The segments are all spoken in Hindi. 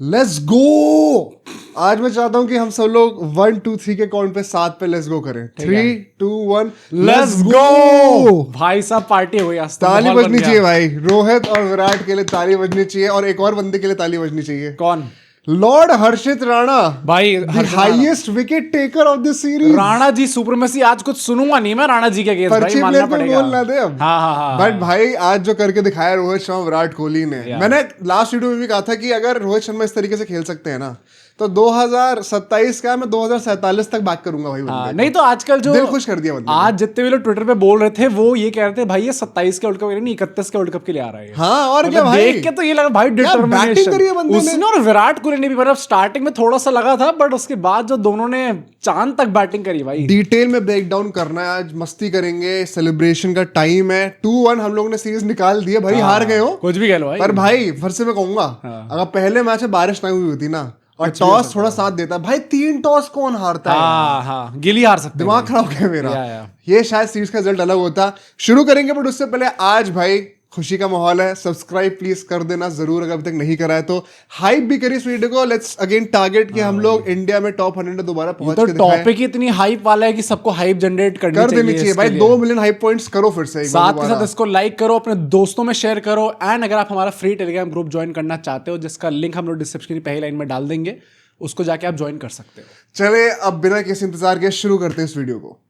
Let's go. आज मैं चाहता हूं कि हम सब लोग 1 2 3 के काउंट पे 7 पे लेट्स गो करें। 3 2 1 लेट्स गो। भाई साहब पार्टी हो गई आज तो, ताली माहौल बन बजनी गया। चाहिए भाई। रोहित और विराट के लिए ताली बजनी चाहिए और एक और बंदे के लिए ताली बजनी चाहिए। कौन? लॉर्ड हर्षित राणा, भाई the Harshit Rana. Highest wicket taker of the series. Rana ji supremacy. आज कुछ सुनूंगा नहीं मैं राणा जी के अगेंस्ट, भाई पर्ची मानना प्लेयर को पड़ेगा। बोल ना दे अब। हाँ। बट भाई आज जो करके दिखाया रोहित शर्मा विराट कोहली ने, यार। मैंने लास्ट वीडियो में भी कहा था कि अगर रोहित शर्मा इस तरीके से खेल सकते हैं ना तो 2027 का मैं 2047 तक बात करूंगा भाई। हाँ, बंदे नहीं तो आजकल जो दिल खुश कर दिया बंदे ने। आज जितने भी लोग ट्विटर पे बोल रहे थे वो ये कह रहे थे भाई ये 27 के वर्ल्ड कप नहीं 31 के वर्ल्ड कप के लिए आ रहा है। हाँ और क्या मतलब भाई, देख के तो ये लगा भाई क्या बैटिंग करी है डिटरमिनेशन बंदे ने। उसने और विराट कोहली ने भी। मतलब स्टार्टिंग में थोड़ा सा लगा था बट उसके बाद जो दोनों ने चांद तक बैटिंग करी भाई। डिटेल में ब्रेक डाउन करना है आज, मस्ती करेंगे, सेलिब्रेशन का टाइम है। 2-1 हम लोग ने सीरीज निकाल दी है भाई। हार गए हो कुछ भी कह लो भाई। पर भाई फिर से मैं कहूंगा अगर पहले मैच में बारिश नहीं हुई होती ना और टॉस थोड़ा साथ देता, भाई 3 टॉस कौन हारता है। हाँ गिली हार सकते हैं। दिमाग खराब हो गया मेरा। या। ये शायद सीरीज का रिजल्ट अलग होता। शुरू करेंगे बट उससे पहले आज भाई खुशी का माहौल है। सब्सक्राइब प्लीज कर देना जरूर अगर अभी तक नहीं करा है तो। हाइप भी करिए इस वीडियो को। लेट्स अगेन टारगेट कि हम लोग इंडिया में टॉप 100 में दोबारा पहुंच तो के दिखाएं। टॉपिक इतनी हाइप वाला है कि सबको हाइप जनरेट कर देनी चाहिए भाई। 2 मिलियन हाइप पॉइंट्स करो फिर से एक बार साथ के दोबारा। साथ इसको लाइक करो, अपने दोस्तों में शेयर करो। एंड अगर आप हमारा फ्री टेलीग्राम ग्रुप ज्वाइन करना चाहते हो जिसका लिंक हम लोग डिस्क्रिप्शन की पहली लाइन में डाल देंगे, उसको जाके आप ज्वाइन कर सकते हो। चले अब बिना किसी इंतजार के शुरू करते हैं इस वीडियो को।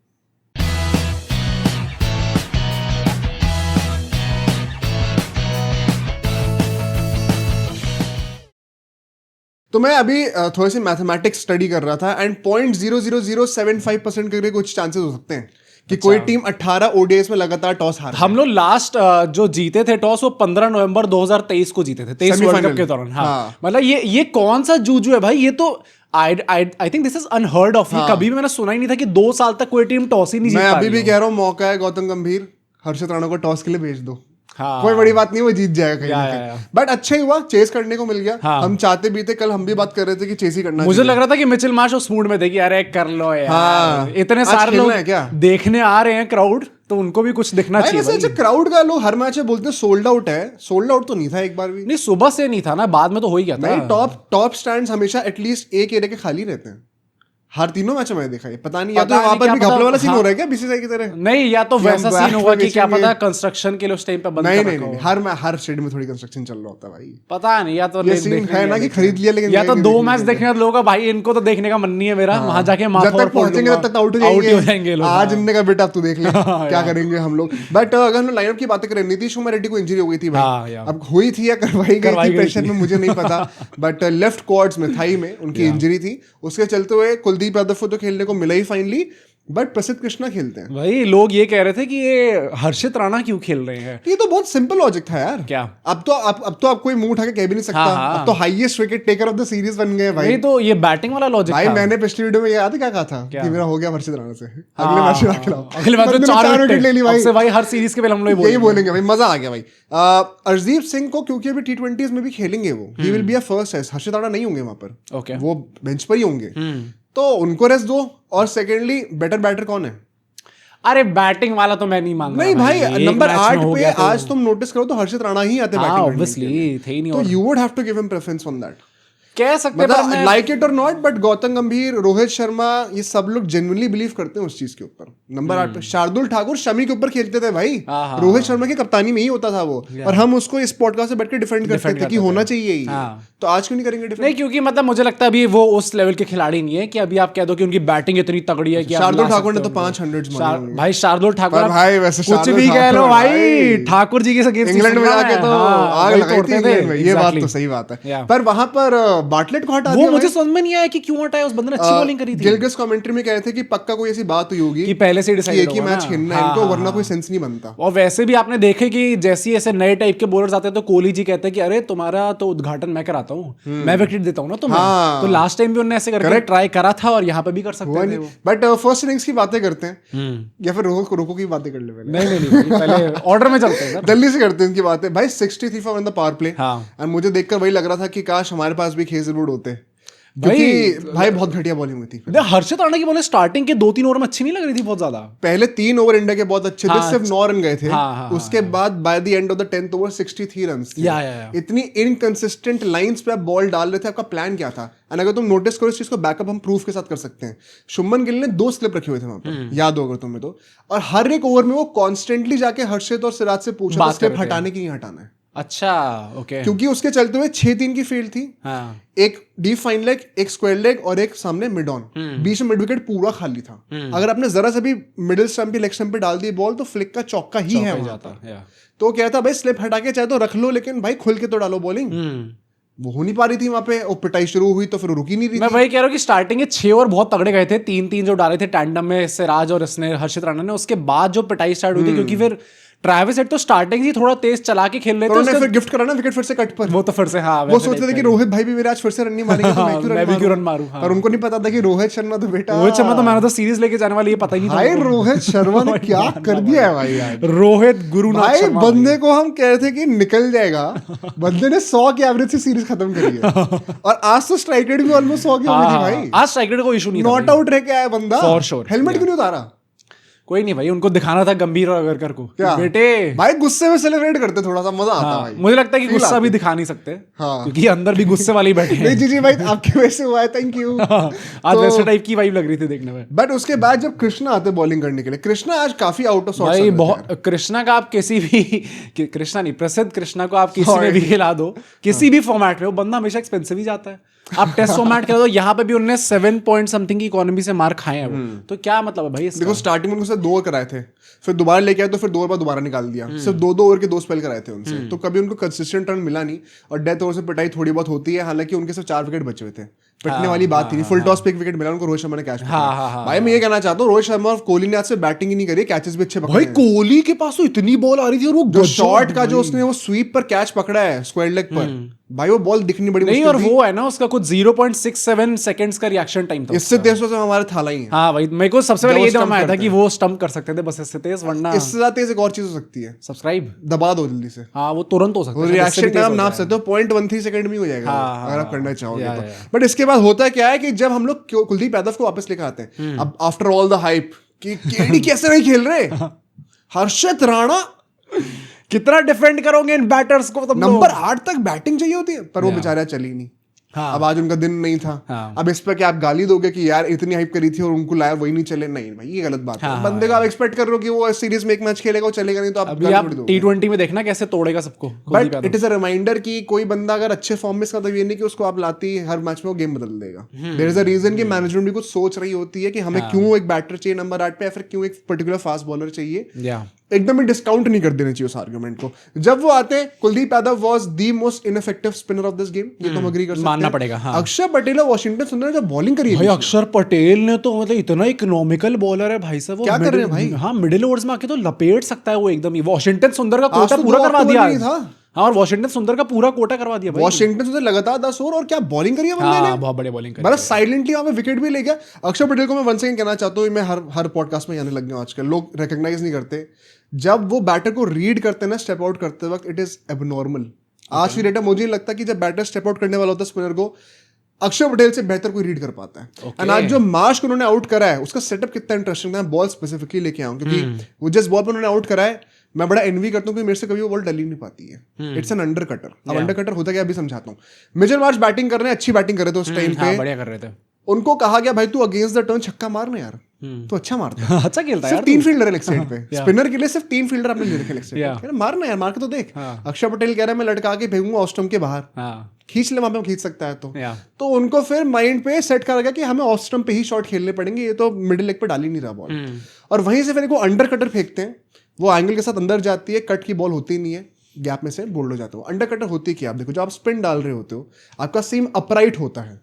तो मैं अभी थोड़ी सी मैथमेटिक्स स्टडी कर रहा था एंड 0.00075% करके कुछ चांसेस हो सकते हैं कि कोई टीम 18 ओडीआईस में लगातार टॉस हार। हम लोग लास्ट जो जीते थे टॉस वो 15 नवंबर 2023 को जीते थे, 23 वर्ल्ड कप के दौरान। हाँ। मतलब ये कौन सा जूजू है भाई? ये तो I think this is unheard of. ये कभी भी मैंने सुना ही नहीं था कि 2 साल तक कोई टीम टॉस ही नहीं जीत मैं पा अभी रही भी हो। कह रहा हूँ मौका है गौतम गंभीर, हर्षित राणा को टॉस के लिए भेज दो। हाँ। कोई बड़ी बात नहीं, वो जीत जाएगा कहीं ना या। कहीं। बट अच्छा ही हुआ, चेस करने को मिल गया। हाँ। हम चाहते भी थे, कल हम भी बात कर रहे थे कि चेस ही करना मुझे चाहिए। लग रहा था कि मिचेल मार्श उस मूड में थे कि अरे कर लो यार। हाँ। इतने आज सारे खेलना लोग है क्या? देखने आ रहे हैं क्राउड, तो उनको भी कुछ दिखना भाई चाहिए वैसे अच्छा भाई। क्राउड का लोग हर मैच में बोलते हैं सोल्ड आउट है। सोल्ड आउट तो नहीं था एक बार भी। नहीं सुबह से नहीं था ना, बाद में तो हो ही गया था। नहीं, टॉप स्टैंड्स हमेशा एटलीस्ट एक एरिया के खाली रहते हैं। हर तीनों मैच में देखा है। पता नहीं, या तो पता वहां नहीं पर क्या भी पता- घपले वाला सीन हाँ। हो रहा है क्या बीसीसीआई की तरह? नहीं, या तो कि वैसा हम सीन back होगा में कि क्या बेचेंगे। पता कंस्ट्रक्शन के लिए उस टाइम पे बंद नहीं कर नहीं रखा नहीं, हो। हर स्टेट में थोड़ी कंस्ट्रक्शन चल रहा होता है भाई। पता नहीं, या तो ये सीन है ना कि खरीद लिया लेकिन या गए तो नहीं 2 देखने मैच के लिए। देखने लोगों का भाई, इनको तो देखने का मन नहीं है मेरा। वहां जाके माथा जब तक पहुंचेंगे तब तक आउट हो जाएंगे लोग। आज इनने का बेटा अब तू देख ले क्या करेंगे हम लोग। बट अगर हम लाइनअप की बातें करें, नीतीश कुमार रेड्डी को इंजरी हो गई थी हाँ, भाई। यार। अब हुई थी या करवाई करवाई गई थी गई पेशेंट थी। में मुझे नहीं पता। बट लेफ्ट क्वाड्स में, थाई में उनकी इंजरी थी। उसके चलते हुए कुलदीप यादव को तो खेलने को मिला ही फाइनली, बट प्रसिद्ध कृष्णा खेलते हैं। भाई लोग ये कह रहे थे कि ये हर्षित राणा क्यों खेल रहे हैं। ये तो बहुत सिंपल लॉजिक था यार। क्या? अब तो आप कोई मुंह उठा के कह भी नहीं सकता। हाँ। अब तो highest wicket taker of the series बन गए भाई। नहीं तो ये बैटिंग वाला लॉजिक भाई था। मैंने पिछली वीडियो में याद है क्या कहा था क्या? कि मेरा हो गया हर्षित राणा से हाँ, अगले मैच में आके लाओ। अगले मैच में बंदे ने 4 विकेट ले ली अब भाई। से भाई हर सीरीज के पहले हम लोग यही बोलेंगे भाई, मजा आ गया भाई। अर्शदीप सिंह को क्योंकि अभी T20s में भी खेलेंगे वो, he will be a first ace. Harshit Rana नहीं होंगे वहां पर, ओके। वो बेंच पर ही होंगे। तो उनको रेस्ट दो। और सेकेंडली बेटर बैटर कौन है? अरे बैटिंग वाला तो मैं नहीं मान रहा नहीं भाई, एक नंबर मैच 8 में हो पे गया तो- आज तुम नोटिस करो तो हर्षित राणा ही आते हाँ बैटिंग ऑब्वियसली थे ही नहीं। तो और you would have to give him preference on that. कह सकते हैं, पर मतलब मैं- लाइक इट और नॉट, बट गौतम गंभीर, रोहित शर्मा, ये सब लोग जेन्युइनली बिलीव करते हैं उस चीज के ऊपर। नंबर 8 पे शार्दुल ठाकुर शमी के ऊपर खेलते थे भाई। हाँ। रोहित शर्मा की कप्तानी में ही होता था वो, और हम उसको इस पॉडकास्ट से बैठ के डिफेंड करते थे कि होना चाहिए ही। हाँ। तो आज क्यों नहीं करेंगे डिफेंड? नहीं, क्योंकि मतलब मुझे लगता है अभी वो उस लेवल के खिलाड़ी नहीं है कि अभी आप कह दो कि उनकी बैटिंग इतनी तगड़ी है कि आप शार्दुल ला ठाकुर ने सकते तो हो 500 शार- भाई शार्दुल ठाकुर पर आप भाई वैसे कुछ शार्दुल भी कह लो ठाकुर भाई, भाई, ठाकुर जी के अगेंस्ट ही इंग्लैंड में सुनना जाके है। तो हाँ, आग वही लगाई थी तोड़ते थे। इंग्लैंड में। ये बात Exactly. तो सही बात है। Yeah. पर वहां पर बाटलेट को हटा वो दिया मुझे भाई। समझ में नहीं आया कि क्यों हटाया। उस बंदे ने अच्छी बॉलिंग करी थी। गिलक्रिस्ट कमेंट्री में कह रहे थे कि पक्का कोई ऐसी बात हुई होगी कि पहले से कि डिसाइड एक ही मैच खेलना है इनको, वरना कोई सेंस नहीं बनता। और वैसे भी आपने देखे कि जैसे ही ऐसे नए टाइप के बॉलर्स आते हैं तो कोहली जी कहते हैं कि अरे तुम्हारा तो उद्घाटन मैं कराता हूँ, मैं विकेट देता हूँ ना तुम्हें। हाँ। तो लास्ट टाइम भी उन्होंने ऐसे करके ट्राई करा था और यहाँ पे भी कर सकते थे वो। बट फर्स्ट इनिंग्स की बातें करते हैं या फिर रोको की बातें कर ले पहले? नहीं, पहले ऑर्डर में चलते हैं सर। दिल्ली से करते हैं इनकी बातें भाई। 63 for in the power play. हाँ। एंड मुझे देखकर वही लग रहा था कि काश हमारे पास भी खेजलवुड होते। क्योंकि भाई बहुत घटिया बॉलिंग हुई थी। हर्षित राणा की बॉलिंग स्टार्टिंग के 2-3 ओवर में अच्छी नहीं लग रही थी बहुत ज्यादा। पहले 3 ओवर इंडिया के बहुत अच्छे थे, सिर्फ 9 रन गए थे। उसके बाद by the end of the 10th over 63 run थे। इतनी इनकंसिस्टेंट लाइंस पे आप बॉल डाल रहे थे, आपका प्लान क्या था? एंड अगर तुम नोटिस करो इस चीज को, बैकअप हम प्रूफ के साथ कर सकते हैं। शुभमन गिल ने 2 स्लिप रखे हुए थे वहां पर, याद होगा तुम्हें तो, और हर एक ओवर में वो कॉन्स्टेंटली जाके हर्षित और सिराज से पूछा स्लिप हटाने की नहीं हटाना है। अच्छा, ओके। क्योंकि उसके चलते हुए 6-3 की फील्ड थी। एक डीप फाइन लेग, एक स्क्वायर लेग और एक सामने मिड ऑन, बीच में मिड विकेट पूरा खाली था। अगर आपने जरा सा भी मिडिल स्टंप पे, लेग स्टंप पे डाल दी बॉल तो फ्लिक का चौका ही है वहां पर। तो क्या था भाई, स्लिप हटा के चाहे तो रख लो, लेकिन भाई खुल के तो डालो बॉलिंग। वो हो नहीं पा रही थी वहां पे, और पिटाई शुरू हुई तो फिर रुकी नहीं रही। मैं वही कह रहा हूँ कि स्टार्टिंग के 6 ओवर बहुत तगड़े गए थे, 3-3 जो डाले थे टैंडम में सिराज और इसने हर्षित राणा ने। उसके बाद जो पिटाई स्टार्ट हुई थी, क्योंकि फिर ट्रेविस हेड तो स्टार्टिंग ही थोड़ा तेज चला के खेल रहे थे, उन्होंने फिर गिफ्ट करा ना विकेट फिर से कट पर। वो तो फिर से वो सोच रहे थे कि रोहित भाई भी मेरे आज फिर से रन नहीं मारेंगे तो मैं क्यों रन मारूं। पर उनको नहीं पता था कि रोहित शर्मा तो बेटा, रोहित शर्मा तो मैंने तो सीरीज लेके जाने वाली, ये पता ही नहीं था भाई। रोहित शर्मा ने क्या कर दिया है भाई यार, रोहित गुरुनाथ शर्मा बंदे को हम कह रहे थे कि निकल जाएगा, बंदे ने 100 की एवरेज से सीरीज खत्म करी है। और आज तो स्ट्राइक रेट भी ऑलमोस्ट 100 की हो गई थी भाई। आज स्ट्राइक रेट कोई इशू नहीं, नॉट आउट रह के आया बंदा फॉर श्योर। हेलमेट क्यों नहीं उतारा? कोई नहीं भाई, उनको दिखाना था गंभीर और अगरकर को, बेटे भाई गुस्से में सेलिब्रेट करते, थोड़ा सा मजा आता भाई। मुझे लगता है कि गुस्सा भी दिखा नहीं सकते, क्योंकि अंदर भी गुस्से वाले बैठे हैं। नहीं जी भाई, आपके वैसे हुआ है, थैंक यू। आज वैसे टाइप की वाइब लग रही थी देखने में। बट उसके बाद जब कृष्णा आते बॉलिंग करने के लिए, कृष्णा आज काफी आउट ऑफ सॉर्ट्स भाई बहुत। कृष्णा का आप किसी भी कृष्णा नहीं, प्रसिद्ध कृष्णा को आप किसी में भी खिला दो, किसी भी फॉर्मेट में, वो बंदा हमेशा एक्सपेंसिव ही जाता है। आप टेस्ट फॉर्मेट खेलो, यहाँ पे भी उन्होंने 7 पॉइंट समथिंग की इकोनॉमी से मार खाए हैं वो, तो क्या मतलब है भाई इसका? देखो स्टार्टिंग में उनसे 2 ओवर कराए थे, फिर दोबारा लेके आए तो फिर 2 ओवर बाद दोबारा निकाल दिया। सिर्फ 2-2 ओवर के 2 स्पेल कराए थे उनसे, तो कभी उनको कंसिस्टेंट रन मिला नहीं। और डेथ ओवर से पिटाई थोड़ी बहुत होती है, हालांकि उनके सिर्फ 4 विकेट बचे हुए थे, पिटने वाली बात थी। फुल टॉस पे 1 विकेट मिला उनको, रोहित शर्मा ने कैच पकड़ा। भाई मैं ये कहना चाहता हूँ, रोहित शर्मा और कोहली ने आज से बैटिंग ही नहीं करी, कैचेस भी अच्छे पकड़े। भाई कोहली के पास तो इतनी बॉल आ रही थी, और वो शॉट का जो उसने वो स्वीप पर कैच पकड़ा है स्क्वायर लेग पर, भाई वो बॉल दिखनी बड़ी नहीं। और वो है ना, उसका कुछ 0.67 सेकंड्स का रिएक्शन टाइम था। इससे तेज तो हमारे थाला ही है। हाँ भाई, मेरे को सबसे पहले ये दिमाग में आया था कि वो स्टंप कर सकते थे बस इससे तेज, वरना इससे ज्यादा तेज एक और चीज हो सकती है, सब्सक्राइब दबा दो जल्दी से। हाँ, वो तुरंत हो सकता है, रिएक्शन टाइम नाप सकते हो 0.13 सेकंड में हो जाएगा अगर आप करना चाहोगे तो। बट इसके बाद होता क्या है कि जब हम लोग कुलदीप यादव को वापस लेकर आते हैं, अब आफ्टर ऑल द हाइप कि केडी कैसे नहीं खेल रहे, हर्षित राणा कितना डिफेंड करोगे इन बैटर्स को? नंबर 8 तक बैटिंग चाहिए होती है, पर वो बेचारा चली नहीं। अब आज उनका दिन नहीं था। अब इस पर क्या आप गाली दोगे कि यार इतनी हाइप करी थी और उनको लाया वही नहीं चले? नहीं भाई, ये गलत बात है। बंदे का आप एक्सपेक्ट कर रहे हो कि वो सीरीज में 1 मैच खेलेगा, वो चलेगा नहीं, तो आप T20 में देखना कैसे तोड़ेगा सबको। But it is a reminder कि कोई बंदा अगर अच्छे फॉर्म में, इसका मतलब ये नहीं कि उसको आप लाती हर मैच में वो गेम बदल देगा। देयर इज अ रीजन कि मैनेजमेंट भी कुछ सोच रही होती है कि हमें क्यों एक बैटर चाहिए नंबर 8 पे, या फिर क्यों एक पर्टिकुलर फास्ट बॉलर चाहिए। एकदम ही डिस्काउंट नहीं कर देना चाहिए उस आर्गुमेंट को। जब वो आते हैं, Kuldeep Yadav was the most ineffective spinner of this game, ये तो हम एग्री कर सकते हैं, मानना पड़ेगा। अक्षर पटेल और वॉशिंगटन सुंदर ने जो बॉलिंग करी है भाई, अक्षर पटेल ने तो मतलब इतना इकोनॉमिकल बॉलर है भाई साहब, वो क्या कर रहे हैं भाई? हाँ, मिडिल ओवर्स में आके तो लपेट सकता है वो एकदम ही। वॉशिंगटन सुंदर का कोटा पूरा करवा दिया था। हाँ, और वॉशिंगटन सुंदर का पूरा कोटा करवा दिया भाई। वॉशिंगटन सुंदर लगातार 10 ओवर, और क्या बॉलिंग करी है बंदे ने, बहुत बड़े बॉलिंग करी, बड़ा साइलेंटली वहां पे विकेट भी ले गया। अक्षर पटेल को मैं वन सेकंड कहना चाहता हूँ, मैं हर पॉडकास्ट में आने लग गया आजकल, लोग रिकॉग्नाइज नहीं करते। जब वो बैटर को रीड करते हैं ना स्टेप आउट करते वक्त, इट इज एबनॉर्मल। आज की डेट में मुझे नहीं लगता कि जब बैटर स्टेप आउट करने वाला होता है स्पिनर को, अक्षर पटेल से बेहतर कोई रीड कर पाता है। एंड आज जो मार्श को उन्होंने आउट करा है, उसका सेटअप कितना इंटरेस्टिंग था। बॉल स्पेसिफिकली लेके आऊं, क्योंकि वो जिस बॉल पर उन्होंने आउट करा है, मैं बड़ा एनवी करता हूँ कि मेरे से कभी वो बॉल डल ही नहीं पाती है। It's an under cutter. अब अंडर कटर होता क्या अभी समझाता हूँ। मिचेल मार्श बैटिंग कर रहे हैं, अच्छी बैटिंग कर रहे थे उस टाइम पे, बढ़िया कर रहे थे। उनको कहा गया भाई तू अगेंस्ट द टर्न छक्का मारना यार, तो अच्छा मारता है, अच्छा खेलता है सिर्फ 3 फील्डर है लेग साइड पे। स्पिनर के लिए सिर्फ 3 फील्डर आपने ले रखे लेग साइड पे, मारना यार, मार के तो देख। अक्षर पटेल कह रहा है मैं लटका के भेजूंगा ऑफ स्टंप के बाहर, खींच ले, वहां पे खींच सकता है तो उनको फिर माइंड पे सेट करा गया कि हमें ऑफ स्टंप पे ही शॉट खेलने पड़ेंगे, ये तो मिडिल लेग पे डाल ही नहीं रहा बॉल। और वहीं से फिर वो अंडर कटर फेंकते हैं, वो एंगल के साथ अंदर जाती है, कट की बॉल होती नहीं है, गैप में से बोल्ड हो जाता है। अंडर कटर होती क्या, आप देखो, जब आप स्पिन डाल रहे होते हो, आपका सीम अपराइट होता है,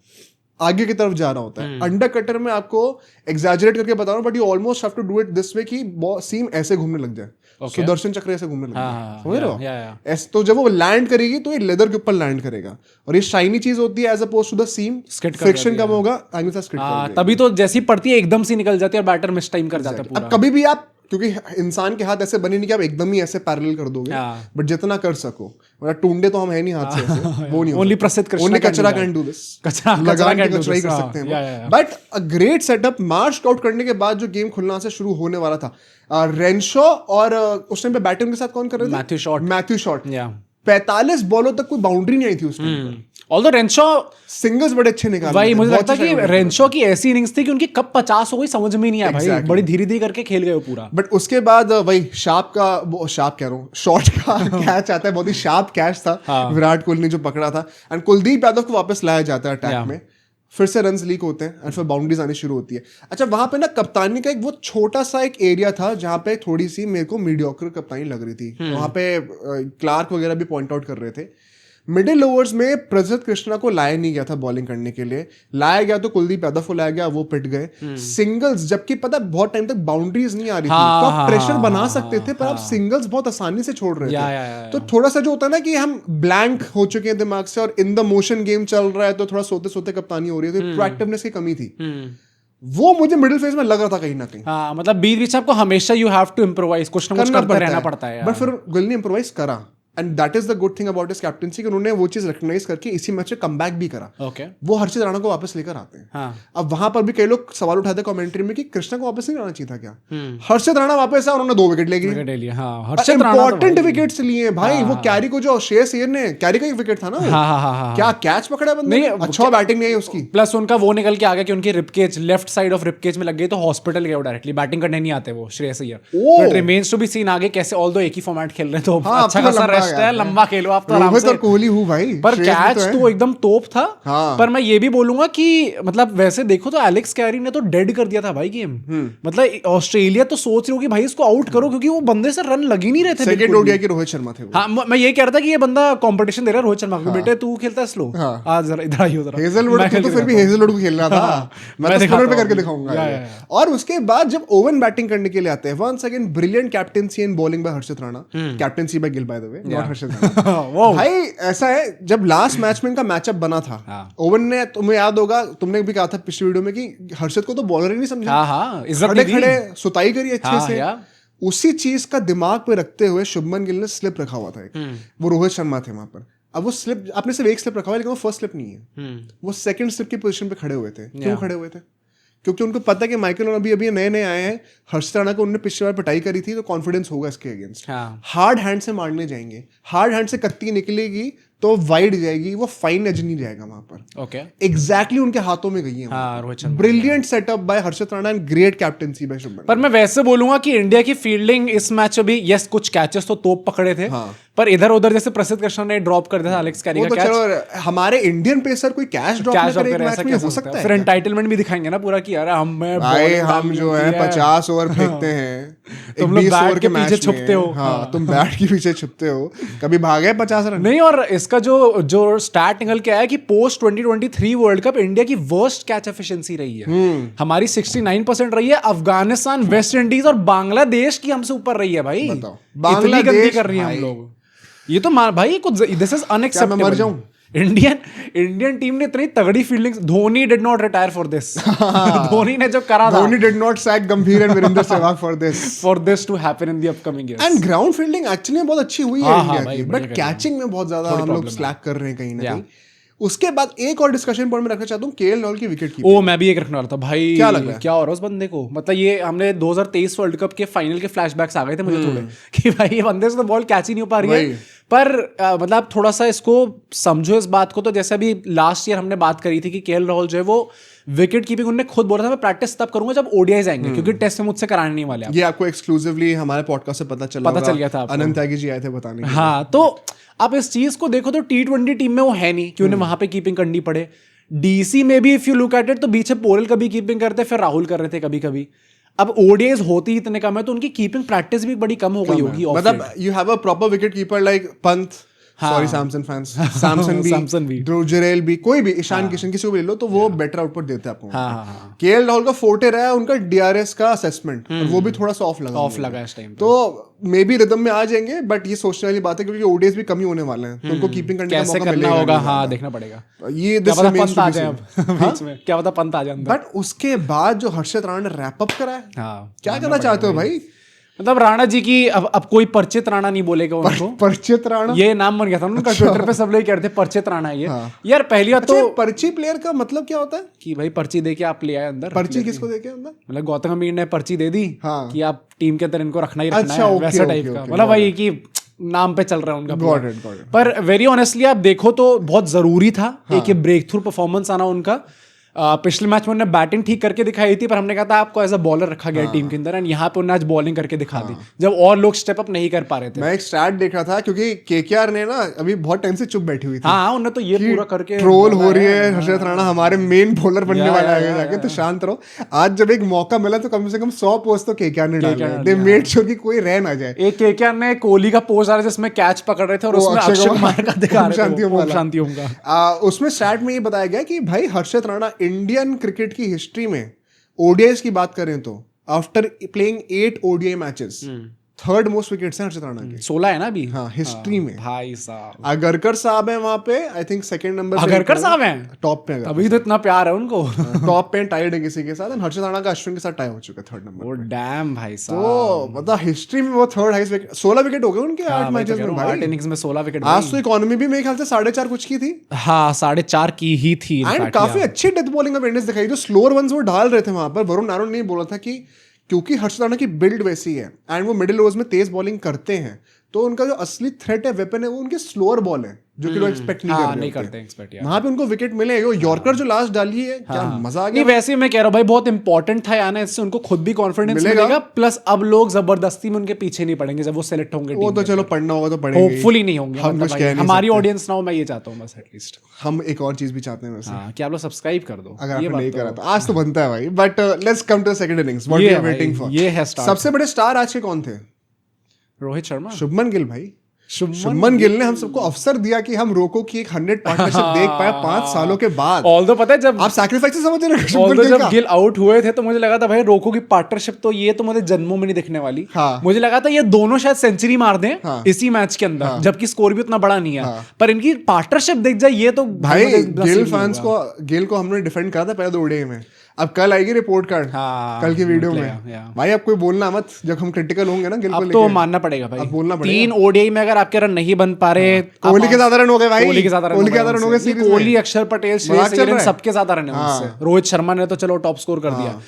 आगे की तरफ जा रहा होता है। अंडर कटर में आपको एग्जैजरेट करके बता रहा हूं, but you almost have to do it this way कि सीम ऐसे घूमने लग जाए, सुदर्शन चक्र ऐसे घूमने लग जाए, समझ रहे हो? तो जब वो लैंड करेगी तो ये लेदर के ऊपर लैंड करेगा, और ये शाइनी चीज होती है as opposed to the seam, friction कम होगा, एंगल से स्किड कर देगा। तभी तो जैसी पड़ती है एकदम से निकल जाती है और बैटर मिस टाइम कर जाता है पूरा। अब कभी भी आप क्योंकि इंसान के हाथ ऐसे बने नहीं कि आप एकदम ही ऐसे पैरेलल कर दोगे, बट जितना कर सको, मतलब टूंडे तो हम है नहीं हाथ से ऐसे, वो नहीं, ओनली प्रसिद्ध कृष्णा, ओनली कचरा कैन डू दिस, लगा के कचरा ही कर सकते हैं। But a great setup, March out करने के बाद जो गेम खुलना से शुरू होने वाला था, रेनशॉ और उस टाइम पे बैटिंग के साथ कौन कर रहे थे? Matthew Short. 45 बॉलों तक कोई बाउंड्री नहीं आई थी उस टाइम। ऑल्दो रेनशॉ सिंगल्स बड़े अच्छे निकाले, भाई मुझे लगता है कि रेनशॉ की ऐसी इनिंग्स थी कि उनकी कब 50 हो गई समझ में नहीं आया भाई, बड़ी धीरे धीरे करके खेल गए वो पूरा। बट उसके बाद वही शार्प कह रहा हूँ, शॉट का कैच आता है, बहुत ही शार्प कैच था विराट कोहली ने जो पकड़ा था, एंड कुलदीप यादव को वापस लाया जाता है अटैक में, फिर से रन्स लीक होते हैं और फिर बाउंड्रीज आनी शुरू होती है। अच्छा, वहां पे ना कप्तानी का एक वो छोटा सा एक एरिया था जहां पे थोड़ी सी मेरे को मीडियोकर कप्तानी लग रही थी। वहां पे क्लार्क वगैरह भी पॉइंट आउट कर रहे थे। मिडिल ओवर्स में प्रसिद्ध कृष्णा को लाया नहीं गया था बॉलिंग करने के लिए, लाया गया तो कुलदीप यादव को लाया गया, वो पिट गए। सिंगल्स, जबकि पता बहुत टाइम तक बाउंड्रीज नहीं आ रही थी, तो आप प्रेशर बना सकते थे, पर आप सिंगल्स बहुत आसानी से छोड़ रहे थे। तो थोड़ा सा जो होता है ना कि हम ब्लैंक हो चुके हैं दिमाग से और इन द मोशन गेम चल रहा है, तो थोड़ा सोते सोते कप्तानी हो रही है, तो प्रोएक्टिवनेस की कमी थी। वो मुझे मिडिल फेज में लग रहा था कहीं ना कहीं। हाँ, मतलब बीच बीच आपको हमेशा यू हैव टू इम्प्रोवाइज, कुछ ना कुछ करते रहना पड़ता है। बट फिर गिल ने इम्प्रोवाइज करा, and that is the good thing about his captaincy कि उन्होंने वो चीज रिकॉग्नाइज करके इसी मैच में कमबैक भी करा। वो हर्षित राणा को वापस लेकर आते हैं। अब वहां पर भी कई लोग सवाल उठाते कमेंट्री में कि कृष्णा को वापस नहीं आना चाहिए था क्या? हर्षित राणा वापस आया, उन्होंने 2 विकेट ले गए, इंपॉर्टेंट विकेट्स लिए भाई। वो कैरी को जो श्रेयस अय्यर ने, कैरी का एक विकेट था ना, क्या कैच पकड़ा बंदे ने, अच्छा बैटिंग नहीं है उसकी। प्लस उनका वो निकल के आ गया कि उनकी ribcage, left side of ribcage में लग गई, तो हॉस्पिटल गए डायरेक्टली, बैटिंग करने नहीं आते वो Shreyas Iyer. It remains to be seen आगे कैसे, ऑल्दो एक ही फॉर्मेट खेल रहे, तो अच्छा खासा रेस्ट है, लंबा खेलो आप तो आराम से। और कोहली हूँ भाई, पर कैच तो एकदम तोप था। पर मैं ये भी बोलूंगा कि मतलब वैसे देखो तो एलेक्स कैरी ने तो डेड कर दिया था भाई गेम। मतलब ऑस्ट्रेलिया तो सोच रही हो कि भाई इसको आउट करो, क्योंकि वो बंदे से रन लग ही नहीं रहे थे। सेकंड ओडीआई के रोहित शर्मा थे। हाँ, मैं ये कह रहा था कि ये बंदा कंपटीशन दे रहा है रोहित शर्मा को, बेटे तू खेलता है स्लो, आज जरा इधर आइयो जरा। हेजलवुड तो फिर भी हेजलवुड को खेलना था, मैं तो स्पिनर पे करके दिखाऊंगा। और उसके बाद जब ओवन बैटिंग करने के लिए आते हैं, once again brilliant captaincy and bowling by Harshit Rana, captaincy by Gill by the way, not Harshit Rana. भाई ऐसा है, जब लास्ट मैच में इनका मैचअप बना था, ओवन ने, तुम्हें याद होगा, तुमने भी कहा था पिछली वीडियो में कि हर्षित को तो बॉलर ही नहीं समझा, खड़े खड़े सुताई करी अच्छे से। उसी चीज का दिमाग पे रखते हुए शुभमन गिल ने स्लिप रखा हुआ था एक, वो रोहित शर्मा थे वहां पर। अब वो स्लिप, आपने सिर्फ एक स्लिप रखा हुआ है, लेकिन वो फर्स्ट स्लिप नहीं है, वो सेकंड स्लिप की पोजीशन पे खड़े हुए थे। क्यों खड़े हुए थे? क्योंकि उनको पता है कि माइकल और अभी नए नए आए हैं, हर्षित राणा को उन्होंने पिछली बार पिटाई करी थी, तो कॉन्फिडेंस होगा इसके अगेंस्ट। हार्ड हैंड से मारने जाएंगे, हार्ड हैंड से कत्ती निकलेगी तो वाइड जाएगी, वो फाइन एज नहीं जाएगा वहां पर। एग्जैक्टली उनके हाथों में गई है। Brilliant setup by Harshit Rana and great captaincy by Shubman. पर मैं वैसे बोलूंगा कि इंडिया की फील्डिंग इस मैच में भी, यस कुछ कैचेस तो तोप पकड़े थे, पर इधर उधर जैसे प्रसिद्ध कृष्णा ने ड्रॉप कर दिया था एलेक्स कैरी का कैच। हमारे इंडियन पेसर कोई कैच ड्रॉप करे एक मैच में, हो सकता है? फिर एंटाइटलमेंट भी दिखाएंगे ना पूरा कि यार हम जो है 50 ओवर फेंकते हैं, तुम लोग बैट के पीछे छुपते हो। हाँ, तुम बैट के पीछे छुपते हो, कभी भागे 50 रन नहीं। और इसका जो स्टैट निकल के आया कि पोस्ट 2023 वर्ल्ड कप इंडिया की वर्स्ट कैच एफिशिएंसी रही है। हमारी 69% रही है, अफगानिस्तान, वेस्ट इंडीज और बांग्लादेश की हमसे ऊपर रही है भाई। इतनी गंदी कर रही है हम लोग, ये तो भाई कुछ, दिस इज अनएक्सेप्टेबल। मर जाऊं? इंडियन टीम ने इतनी तगड़ी fielding, Dhoni did not retire for this. Dhoni ने जो करा था, Dhoni did not sack Gambhir and Virender Sehwag for this to happen in the upcoming years. And ground fielding actually बहुत अच्छी हुई है इंडिया की, बट कैचिंग में बहुत ज्यादा हम लोग स्लैक कर रहे हैं कहीं ना कहीं। उसके बाद एक और डिस्कशन पॉइंट में रखना चाहता हूँ, केएल राहुल की विकेट कीपिंग। मैं भी एक रखने वाला था भाई। क्या लग रहा है, क्या हो रहा है उस बंदे को? मतलब ये हमने 2023 वर्ल्ड कप के फाइनल के फ्लैशबैक्स आ गए थे मुझे थोड़े, कि भाई ये बंदे से तो बॉल कैच ही नहीं हो पा रही है। पर मतलब थोड़ा सा इसको समझो इस बात को, तो जैसे अभी लास्ट ईयर हमने बात करी थी कि केएल राहुल जो है वो विकेट कीपिंग, उन्होंने खुद बोला था मैं प्रैक्टिस तब करूंगा जब ओडीआईज आएंगे, क्योंकि टेस्ट में मुझसे कराने नहीं वाले। ये आपको एक्सक्लूसिवली हमारे पॉडकास्ट से पता चल गया था, अनंत त्यागी जी आए थे बताने। हाँ, तो आप इस चीज को देखो तो T20 टीम में वो है नहीं कि उन्हें वहां पे कीपिंग करनी पड़े। डीसी में भी if you look at it, तो बीच में पोरेल कभी कीपिंग करते, फिर राहुल कर रहे थे कभी कभी। अब ओडीआईज होती इतने कम है, तो उनकी कीपिंग प्रैक्टिस भी बड़ी कम हो गई होगी। मतलब you have a proper wicket keeper like Pant, sorry Samson fans, Samson भी, ध्रुव जुरैल भी, कोई भी, ईशान किशन, किसी को भी ले लो, तो वो बेटर आउटपुट देते हैं आपको। केएल राहुल का फोर्टे रहा है उनका डीआरएस का असेसमेंट, और वो भी थोड़ा सा ऑफ लगा इस टाइम। तो मे बी रिदम में आ जाएंगे, बट ये सोचने वाली बात है क्योंकि ओडीआईज भी कम ही होने वाले हैं, तो उनको कीपिंग करने का मौका मिलेगा होगा। हाँ, देखना पड़ेगा ये पंत आ जाए बीच में, क्या पता पंत आ जाए। बट उसके बाद जो हर्षित राणा ने रैप अप करा है, क्या करना चाहते हो भाई? मतलब राणा जी की अब कोई परिचित राणा नहीं बोलेगा उनको। परिचित राणा ये नाम बन गया था उनका। ट्विटर पे सब लोग कहते थे परिचित राणा है ये। यार पहली बात तो पर्ची प्लेयर का मतलब क्या होता है कि भाई पर्ची दे के आप ले आए अंदर। पर्ची किसको दे के अंदर? मतलब गौतम गंभीर ने पर्ची दे दी कि आप टीम के अंदर इनको रखना ही रखना अच्छा, है, ओके, वैसा ओके, टाइप का। ओके, मतलब वही कि नाम पे चल रहा है उनका Got पूरा। it, got it. पर वेरी ऑनेस्टली आप देखो तो बहुत जरूरी था एक ब्रेक थ्रू परफॉर्मेंस आना उनका। पिछले मैच में उन्होंने बैटिंग ठीक करके दिखाई थी, पर हमने कहा था आपको एज अ बॉलर रखा गया टीम के अंदर, एंड यहाँ पे उन्होंने आज बॉलिंग करके दिखा दी जब और लोग स्टेप अप नहीं कर पा रहे थे। मैं एक स्टैट देख रहा था क्योंकि केकेआर ने ना अभी बहुत टाइम से चुप बैठी हुई थी। हाँ, उन्होंने तो ये पूरा करके ट्रोल हो रही है हर्षित राणा हमारे मेन बॉलर बनने वाला है जाके, तो शांत रहो। आज जब एक मौका मिला तो कम से कम 100 पोस्ट तो केकेआर ने डाले। दे मेड श्योर कि कोई रह ना जाए। एक केकेआर ने कोहली का पोस्ट आ रहा है जिसमें कैच पकड़ रहे थे और उसमें अक्षय कुमार का दिखा रहे थे ओम शांति ओम का। उसमें स्टैट में ये बताया गया कि भाई हर्षित राणा इंडियन क्रिकेट की हिस्ट्री में ओडीआईज की बात करें तो after playing 8 ODI matches third most wickets हैं हर्षित राणा के। 16 है ना अभी। हाँ, हिस्ट्री में। भाई साहब अगरकर साहब हैं वहां पे, आई थिंक सेकंड नंबर पे। अगरकर साहब हैं टॉप पे, अभी तो इतना प्यार है उनको। टॉप पे टाइड है किसी के साथ। हर्षित राणा का अश्विन के साथ टाई हो चुका है थर्ड नंबर। ओ डैम भाई साहब, तो मतलब हिस्ट्री में वो थर्ड हाईएस्ट विकेट, 16 विकेट हो गए उनके 8 मैचेस में भाई। 8 इनिंग्स में 16 विकेट। आज तो इकोनॉमी भी मेरे ख्याल से 4.5 कुछ की थी। हाँ 4.5 की ही थी। एंड काफी अच्छी डेथ बॉलिंग ऑफ इंडियंस दिखाई। जो स्लोअर वंस वो डाल रहे थे वहां पर, वरुण नारायण ने बोला था कि क्योंकि हर्षित राणा की बिल्ड वैसी है एंड वो मिडिल ओवर्स में तेज बॉलिंग करते हैं, तो उनका जो असली थ्रेट है, वेपन है, वो उनके स्लोअर बॉल है जो कि लोग एक्सपेक्ट नहीं कर रहे करते एक्सपेक्ट यार। वहां पे उनको विकेट मिले। यॉर्कर जो लास्ट डाली है, क्या मजा आ गया। नहीं वैसे मैं कह रहा हूँ भाई बहुत इंपॉर्टेंट था आना, इससे उनको खुद भी कॉन्फिडेंस मिलेगा, प्लस अब लोग जबरदस्ती में उनके पीछे नहीं पड़ेंगे जब वो सेलेक्ट होंगे। वो तो चलो पढ़ना होगा तो पढ़ेंगे, होपफुली नहीं होंगे। हम कुछ कह नहीं हमारी ऑडियंस ना हो, मैं ये चाहता हूँ बस एटलीस्ट। हम एक और चीज भी चाहते हैं वैसे, कि आप लोग सब्सक्राइब कर दो अगर आपने नहीं करा तो। आज तो बनता है भाई, but let's come to second innings, what we are waiting for. ये है सबसे बड़े स्टार आज के कौन थे? रोहित शर्मा, शुभमन गिल भाई। शुभमन गिल ने हम सबको अवसर दिया कि हम रोको की एक 100 पार्टनरशिप देख पाए 5 सालों के बाद। ऑल्दो पता है जब आप सैक्रिफाइस समझ रहे हैं, जब गिल आउट हुए थे तो मुझे लगा था भाई रोको की पार्टनरशिप तो ये तो मुझे जन्मों में नहीं दिखने वाली। मुझे लगा था ये दोनों शायद सेंचुरी मार दें इसी मैच के अंदर, जबकि स्कोर भी उतना बड़ा नहीं है, पर इनकी पार्टनरशिप दिख जाए ये तो भाई। गिल फैंस को, गिल को हमने डिफेंड करा था पहले 2 ओडीआई में। अब कल आएगी रिपोर्ट कार्ड कल की वीडियो में। भाई अब कोई बोलना मत जब हम क्रिटिकल होंगे ना गिल को लेके, तो मानना पड़ेगा भाई, बोलना पड़ेगा। 3 ओडीआई में अगर आपके रन नहीं बन पा रहे, कोहली के ज्यादा रन हो गए भाई, कोहली के ज्यादा रन हो गए। कोहली, अक्षर पटेल, श्रेयस अय्यर सबके ज्यादा रन है उससे। रोहित शर्मा ने तो चलो टॉप स्कोर कर दिया,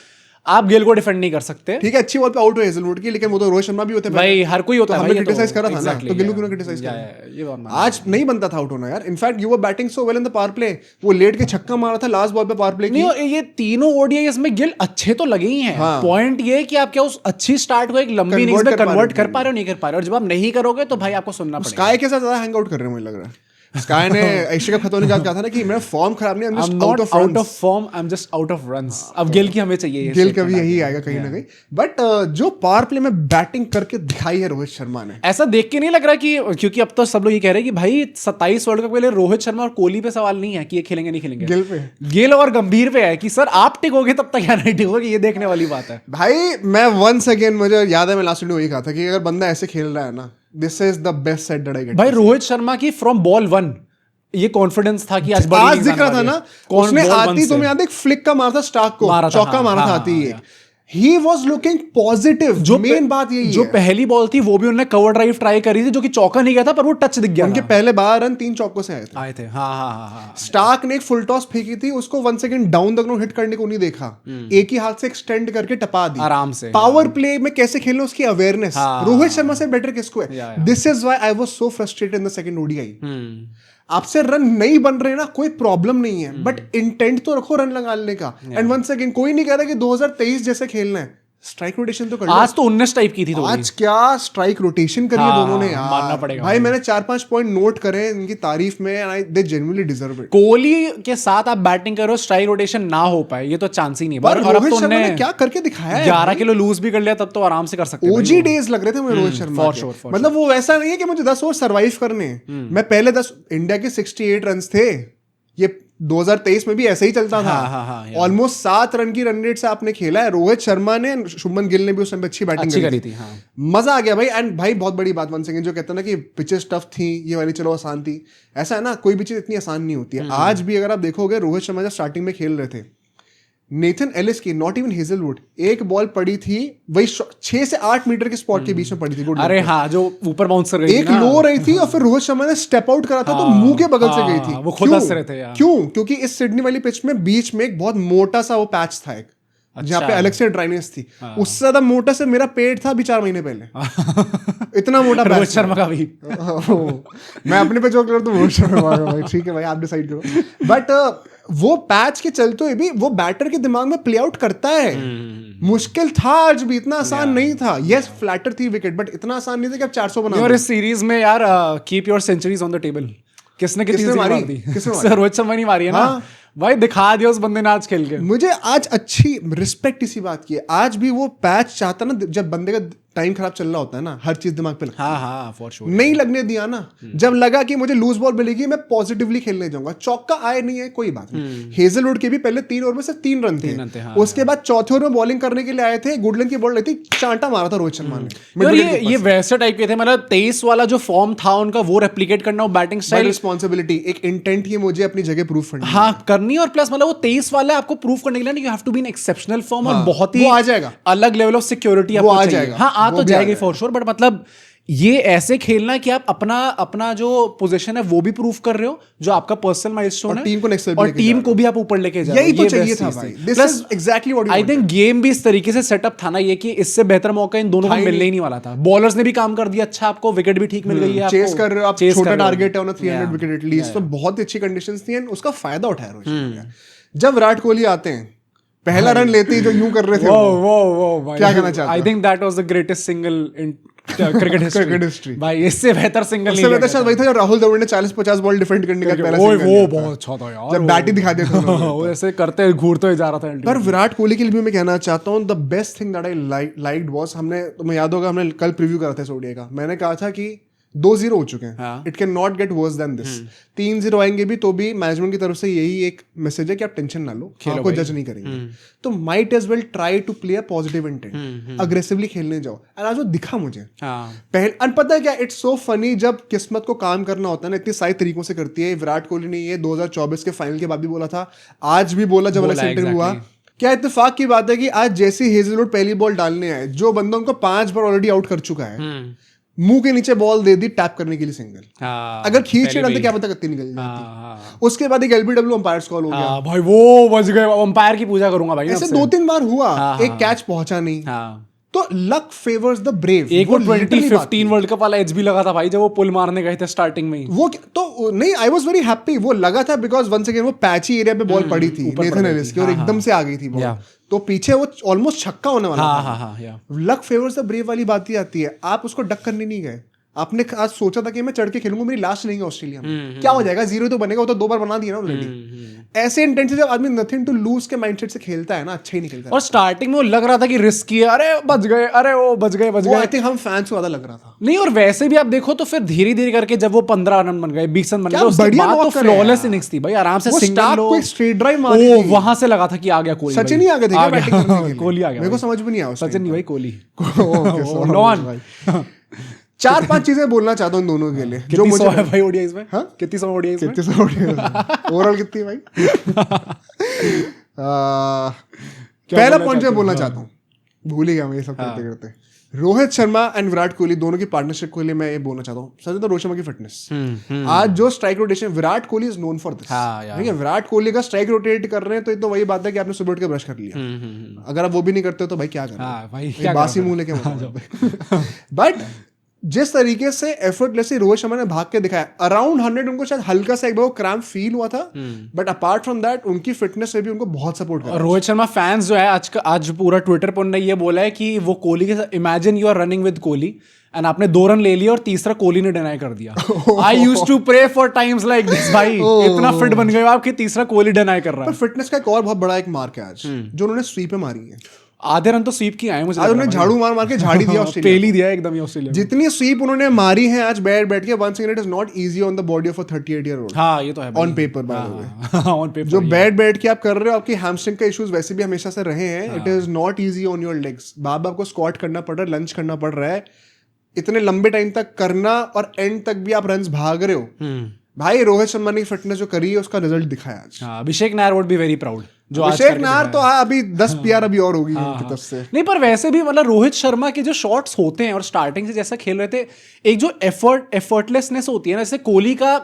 आप गिल को डिफेंड नहीं कर सकते। ठीक है, अच्छी बॉल पे आउट हुए हेजलवुड की, लेकिन वो तो रोहित शर्मा भी होते हैं भाई, हर कोई होता है भाई। हमने क्रिटिसाइज करा था ना, तो गिल को क्यों क्रिटिसाइज करा? आज नहीं बनता था आउट होना यार। In fact you were batting so well in the power play, वो लेट के छक्का मारा था लास्ट बॉल पे पावर प्ले की। नहीं, ये तीनों ओडीआईएस में गिल अच्छे तो लगे ही हैं। पॉइंट ये है कि आप क्या उस अच्छी स्टार्ट को एक लंबी इनिंग्स में कन्वर्ट कर पा रहे हो, नहीं कर पा रहे हो। और जब आप नहीं करोगे तो भाई आपको सुनना पड़ेगा। स्काई के साथ ज्यादा हैंग आउट कर रहे हैं मुझे लग रहा है। स्काई ने एशिया कप खत्म होने के बाद कहा था ना कि मेरा फॉर्म खराब नहीं, I am just out of form, I am just out of runs. अब गिल की हमें चाहिए, गिल का भी यही आएगा कहीं ना कहीं। बट जो पावर प्ले में बैटिंग करके दिखाई है रोहित शर्मा ने, ऐसा देख के नहीं लग रहा कि, क्योंकि अब तो सब लोग ये कह रहे हैं कि भाई 27 वर्ल्ड कप के लिए रोहित शर्मा और कोहली पे सवाल नहीं है कि ये खेलेंगे नहीं खेलेंगे, गिल पे, गिल और गंभीर पे है कि सर आप टिकोगे तब तक या नहीं टिकोगे, ये देखने वाली बात है भाई। मैं वंस अगेन, मुझे याद है मैं लास्ट वीडियो वही कहा था कि अगर बंदा ऐसे खेल रहा है ना, this is the best set that I get. भाई रोहित शर्मा की फ्रॉम बॉल 1 ये कॉन्फिडेंस था कि आज दिख रहा था ना, उसने आती तो मैं याद एक फ्लिक का मारा था स्टार्क को, चौका मारा था आती है। He was looking positive। जो मेन बात यही है, जो पहली बॉल थी वो भी उन्होंने कवर ड्राइव ट्राई करी थी, जो कि चौका नहीं गया था पर वो टच दिख गया। उनके पहले 12 रन 3 चौकों से आए थे। हाँ। स्टार्क ने एक फुल टॉस फेंकी थी, उसको 1 second down the ground hit करने को नहीं देखा, एक ही हाथ से एक्सटेंड करके टपा दी आराम से। पावर प्ले में कैसे खेलना उसकी अवेयरनेस रोहित शर्मा से बेटर किसको है? This is why I was so frustrated in the second ODI. आपसे रन नहीं बन रहे ना, कोई प्रॉब्लम नहीं है, बट इंटेंट तो रखो रन लगाने का। एंड वंस अगेन कोई नहीं कह रहा कि 2023 जैसे खेलना है, स्ट्राइक रोटेशन तो कर लो। आज तो 19 टाइप की थी तो आज क्या स्ट्राइक रोटेशन करी है दोनों ने यार, मानना पड़ेगा भाई। मैंने 4-5 पॉइंट नोट करे इनकी तारीफ में, and they genuinely deserve it. Kohli के साथ आप बैटिंग करो, स्ट्राइक रोटेशन ना हो पाए, ये तो चांस ही नहीं है। और रोहित शर्मा ने क्या करके दिखाया है, 11 किलो लूज भी कर लिया तब तो आराम से कर सकते हैं। ओजी डेज लग रहे थे मुझे रोहित शर्मा के। मतलब वो वैसा नहीं है कि मुझे 10 ओवर सर्वाइव करने, मैं पहले 10 इंडिया के 68 रन थे, ये 2023 में भी ऐसे ही चलता था। ऑलमोस्ट 7 रन की रन रेट से आपने खेला है। रोहित शर्मा ने, शुभमन गिल ने भी उस समय अच्छी बैटिंग करी थी। मजा आ गया भाई। एंड भाई बहुत बड़ी बात, वन सेकंड, जो कहते हैं ना कि पिचेस टफ थी, ये वाली चलो आसान थी, ऐसा है ना, कोई भी चीज इतनी आसान नहीं होती है। आज भी अगर आप देखोगे रोहित शर्मा जब स्टार्टिंग में खेल रहे थे, नेथन एलिस की, नॉट इवन हेजलवुड, एक बॉल पड़ी थी वही 6 से 8 मीटर के स्पॉट के बीच में पड़ी थी। गुड अरे हाँ, जो ऊपर बाउंस कर गई एक लो रही थी और फिर रोहित शर्मा ने स्टेप आउट करा था तो मुंह के बगल से गई थी। वो खुद हंस रहे थे यार। क्यों? क्योंकि इस सिडनी वाली पिच में बीच में एक बहुत मोटा सा वो पैच था एक, जहाँ पे अलग से ड्राइनेस थी। उससे ज्यादा मोटा से मेरा पेट था अभी 4 महीने पहले। इतना मोटा रोहित शर्मा का भी। मैं अपने पे जोक कर तो रोहित शर्मा का भाई, ठीक है भाई आप डिसाइड करो। बट वो पैच के चलते हुए भी वो बैटर के दिमाग में प्ले आउट करता है। मुश्किल था आज भी, इतना आसान नहीं था। यस फ्लैटर थी विकेट, बट इतना आसान नहीं था कि आप 400 बना। और इस सीरीज में यार keep your centuries on the table, किसने कितनी मारी दी? रोहित शर्मा नहीं मारी है ना भाई, दिखा दिया उस बंदे ने आज खेल के। मुझे आज अच्छी रिस्पेक्ट इसी बात की है। आज भी वो पैच चाहता ना, जब बंदे का टाइम खराब चल रहा होता है ना, हर चीज दिमाग पे लगता है। हाँ फॉर श्योर। नहीं लगने दिया ना, जब लगा कि मुझे लूज बॉल मिलेगी मैं पॉजिटिवली खेलने जाऊंगा। चौका आए नहीं है कोई बात नहीं। हेजलवुड के भी पहले 3 ओवर में सिर्फ 3 रन थे। उसके बाद चौथे ओवर में बॉलिंग करने के लिए आए थे, गुडलैंड की बॉल रही थी, चांटा मारा था रोहित शर्मा ने। ये वैसे टाइप के थे, मतलब 23 वाला जो फॉर्म था उनका वो रेप्लिकेट करना, वो बैटिंग स्टाइल, रिस्पॉन्सिबिलिटी, एक इंटेंट ही मुझे अपनी जगह प्रूफ करनी। हाँ करनी, और प्लस मतलब वो 23 वाला आपको प्रूफ करने के लिए you have to be in exceptional form और बहुत ही आ जाएगा अलग लेवल ऑफ सिक्योरिटी आपको चाहिए। जाएगा। हाँ आ तो जाएगी फॉर श्योर, बट मतलब ये ऐसे खेलना कि आप अपना जो पोजीशन है वो भी प्रूफ कर रहे हो, जो आपका पर्सनल माइलस्टोन है, टीम को नेक्स्ट और टीम को भी आप ऊपर लेके जा रहे हो। यही तो चाहिए था भाई। This is exactly what I think game भी इस तरीके से सेटअप था ना ये, कि इससे बेहतर मौका इन दोनों को मिलने ही नहीं वाला था। बॉलर्स ने भी काम कर दिया अच्छा, आपको विकेट भी ठीक मिल गई है, चेस कर रहे हो आप, छोटा टारगेट है 300 विकेट एटलीस्ट, तो बहुत अच्छी कंडीशंस थी, उसका फायदा उठाया रोहित शर्मा। जब विराट कोहली आते हैं, पहला रन लेते ही जो यूं कर रहे थे, वो क्या कहना चाहते? I think that was the greatest single in cricket history भाई। इससे बेहतर सिंगल नहीं, बेहतर शायद वही था जब राहुल द्रविड़ ने 40-50 बॉल डिफेंड करने का पहला सिंगल, वो बहुत अच्छा था यार, जब बैट ही दिखा दिया था वो ऐसे करते घूरते हुए जा रहा था। पर विराट कोहली के लिए भी मैं कहना चाहता हूँ, the best thing that I liked was, हमने तुम्हें याद होगा हमने कल प्रीव्यू करा था ओडीआई का, मैंने कहा था कि 2-0 हो चुके हैं, it can not get worse than this. 3-0 आएंगे भी तो भी मैनेजमेंट की तरफ से यही एक मैसेज है कि आप टेंशन ना लो, आपको जज नहीं करेंगे, तो might as well try to play a positive intent, aggressively खेलने जाओ। और आज वो दिखा मुझे पहले। पता है क्या, इट्स सो फनी, जब किस्मत को काम करना होता है ना, इतनी सारी तरीकों से करती है। विराट कोहली ने ये 2024 के फाइनल के बाद भी बोला था, आज भी बोला जब अलग इंटरव्यू हुआ। क्या इत्तेफाक की बात है कि आज जैसे हेजलवुड पहली बॉल डालने आए, जो बंदा उनको 5 बार ऑलरेडी आउट कर चुका है, मुंह के नीचे बॉल दे दी टैप करने के लिए सिंगल। अगर खींच के डालते क्या पता कितनी निकल जाती। उसके बाद एक एलबीडब्ल्यू अंपायर कॉल हो गया भाई, वो बच गए, अंपायर की पूजा करूंगा भाई। ऐसे 2-3 बार हुआ, एक कैच पहुंचा नहीं, तो लक फेवर्स द ब्रेव। एक वो 2015 वर्ल्ड कप वाला एज भी लगा था भाई, जब वो पुल मारने गए थे स्टार्टिंग में ही। वो तो नहीं, आई वाज वेरी हैप्पी, वो लगा था बिकॉज वंस अगेन वो पैची एरिया पे बॉल पड़ी थी नेथन एलिस की, और एकदम से आ गई थी बॉल, तो पीछे वो ऑलमोस्ट छक्का होने वाला था। लक फेवर्स द ब्रेव वाली बात ही आती है। आप उसको डक करने नहीं गए, आपने आज सोचा था कि मैं चढ़ के खेलूंगा, मेरी लास्ट नहीं है ऑस्ट्रेलिया में, क्या हो जाएगा, 0 तो बनेगा, वो तो 2 बार बना दिया ना ऑलरेडी। ऐसे इंटेंट से जब आदमी नथिंग टू लूज के माइंडसेट से खेलता है ना, अच्छा ही निकलता है। और स्टार्टिंग में वो लग रहा था कि रिस्की है, अरे बच गए, अरे वो बच गए। आई थिंक हम फैंस को ज्यादा लग रहा था। नहीं, और वैसे भी आप देखो तो फिर धीरे धीरे करके जब वो 15 रन बन गए, 20 रन बन गए, उसके बाद तो फ्लॉलेस इनिंग्स थी भाई, आराम से सिंगल लो, स्ट्रेट ड्राइव मारी, वहां से लगा था कि आ गया कोहली। सचिन ही आ गए थे क्या बैटिंग करने के लिए? कोहली आ गया, मेरे को समझ में नहीं आया। सचिन नहीं भाई, कोहली। लॉन 4-5 चीजें बोलना चाहता हूँ दोनों के लिए, जो मुझे है भाई ओडीआईज में। हाँ, कितनी 100 ओडीआईज ओवरऑल कितनी भाई? पहला पॉइंट मैं बोलना चाहता हूँ, भूल ही गया मैं ये सब करते करते। रोहित शर्मा एंड विराट कोहली दोनों की पार्टनरशिप के लिए मैं ये बोलना चाहता हूँ, सबसे तो रोहित शर्मा की फिटनेस। आज जो strike rotation, Virat Kohli is known for this. ठीक है, विराट कोहली का स्ट्राइक रोटेट कर रहे हैं, तो ये तो वही बात है कि आपने सुबह उठ के ब्रश कर लिया। अगर आप वो भी नहीं करते तो भाई क्या करें, बासी मुंह लेके। बट जिस तरीके से एफर्टलेसली रोहित शर्मा ने भाग के दिखाया, अराउंड 100 उनको शायद हल्का सा एक बार क्रैम्प फील हुआ था, बट अपार्ट फ्रॉम दैट उनकी फिटनेस से भी उनको बहुत सपोर्ट किया। रोहित शर्मा फैंस जो है आज पूरा ट्विटर पर उन्होंने ये बोला है कि वो कोहली के साथ, imagine you are running with Kohli and आपने 2 रन ले लिए और तीसरा कोहली ने डिनाई कर दिया। I used to pray for times like this भाई, इतना फिट बन गए आप कि तीसरा कोहली डिनाई कर रहा है। पर फिटनेस का एक और बहुत बड़ा एक मार्क है आज, जो उन्होंने स्वीप पे मारी है। आधे रन तो स्वीप की आए मुझे, आज उन्होंने झाड़ू मार के झाड़ी दिया ऑस्ट्रेलिया, पेल ही दिया एकदम ही ऑस्ट्रेलिया। जितनी स्वीप उन्होंने मारी है आज बैठ के, once again it is not easy on the body of a 38-year-old। हाँ ये तो है on paper by the way, on paper जो बैठ के आप कर रहे हो, आपकी हैमस्ट्रिंग का इश्यूज वैसे भी हमेशा से रहे हैं। It is not easy on your legs, बार आपको स्क्वाट करना पड़ रहा है, लंच करना पड़ रहा है, इतने लंबे टाइम तक करना, और एंड तक भी आप रन्स भाग रहे हो। भाई रोहित शर्मा ने फिटनेस जो करी है उसका रिजल्ट दिखाया आज। Abhishek Nayar would be very proud जो आज अभिषेक करके नायर तो अभी 10 पीआर अभी और होगी उनकी तरफ से। नहीं पर वैसे भी मतलब रोहित शर्मा के जो शॉट्स होते हैं और स्टार्टिंग से जैसा खेल रहे थे, एक जो एफर्टलेसनेस होती है ना, जैसे कोहली का,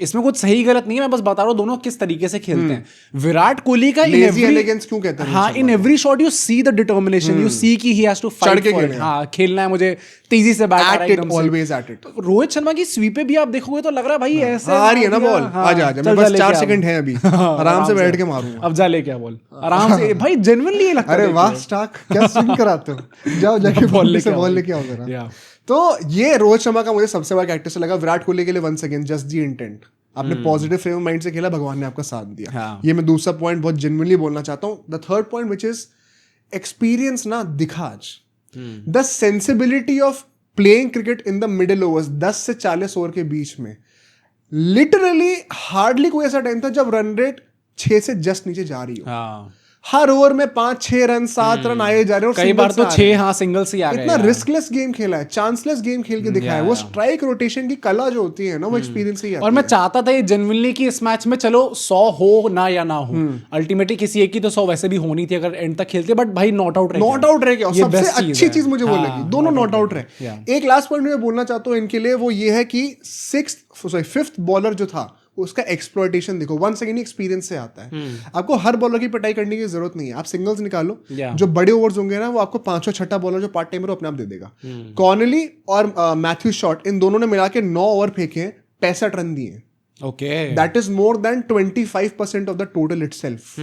इसमें कुछ सही गलत नहीं है, मैं बस बता रहा हूँ दोनों किस तरीके से खेलते हैं। विराट कोहली का लेजी एलिगेंस क्यों कहते हैं? हाँ, in every shot you see the determination, you see कि he has to fight for it. हाँ, खेलना है मुझे, तेजी से बैट आ रहा है एकदम से, always at it. Rohit Sharma की स्वीपे भी आप देखोगे तो लग रहा है भाई ऐसे आ रही है ना बॉल, आजा आजा, मैं बस 4 सेकंड है अभी, आराम से बैठ के मारूंगा। अब जा लेके आ बॉल आराम से भाई, जेन्युइनली ये लगता है। अरे वाह स्टार्क, क्या स्विंग कराते हो, जाओ जाके बॉल लेके आओ जरा। तो ये रोहित शर्मा का मुझे सबसे बड़ा कैरेक्टर लगा। विराट कोहली के लिए once again just the intent, आपने पॉजिटिव फ्रेम ऑफ माइंड से खेला, भगवान ने आपका साथ दिया। हाँ. ये मैं दूसरा पॉइंट बहुत जेन्युइनली बोलना चाहता हूँ। The third point which is experience ना दिखा आज, the sensibility of playing cricket in the middle overs, 10 से 40 ओवर के बीच में लिटरली हार्डली कोई ऐसा टाइम था जब रन रेट 6 से जस्ट नीचे जा रही हो। हर ओवर में 5-6 रन 7 रन आए जा रहे हैं, और कई बार तो 6 हाँ सिंगल्स ही आ गए। इतना रिस्कलेस गेम खेला है, चांसलेस गेम खेल के दिखाया है। वो स्ट्राइक रोटेशन की कला जो होती है ना, वो एक्सपीरियंस ही आती है। और मैं चाहता था ये जेन्युइनली कि इस मैच में चलो 100 हो ना या ना हो, अल्टीमेटली किसी एक की तो 100 वैसे भी होनी थी अगर एंड तक खेलते, बट भाई नॉट आउट रह गया। सबसे अच्छी चीज मुझे वो लगी, दोनों नॉट आउट रहे। एक लास्ट पॉइंट मैं बोलना चाहता हूँ इनके लिए, वो ये है कि 5th बॉलर जो था उसका एक्सप्लॉयटेशन देखो। वंस अगेन एक्सपीरियंस से आता है। आपको हर बॉलर की पिटाई करने की जरूरत नहीं है, आप सिंगल्स निकालो। जो बड़े ओवर्स होंगे ना, वो आपको 5वां 6ठा बॉलर जो पार्ट टाइमर अपने आप दे देगा। कॉर्नली और मैथ्यू शॉट, इन दोनों ने मिला के 9 ओवर फेंके, 65 रन दिए। Okay, that is more than 25% of the total itself.